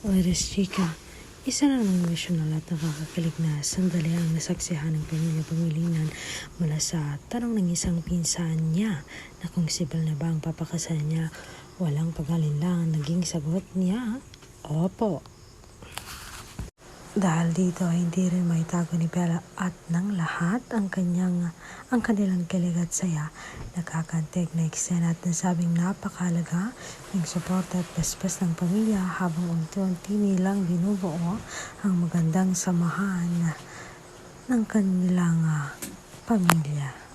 Oras Chika, isa na namang emosyonal at nakakakilig na sandali ang nasaksihan ng pamilya Pangilinan mula sa tanong ng isang pinsan niya na kung sibil na ba ang papakasal niya. Walang pag-alinlangan naging sagot niya, opo. Dahil dito ay hindi rin maitago ni Bella at ng lahat ang kanilang kilig at saya. Nakakantig na eksena at nasabing napakahalaga ng suporta at basbas ng pamilya habang unti-unti nilang binubuo ang magandang samahan ng kanilang pamilya.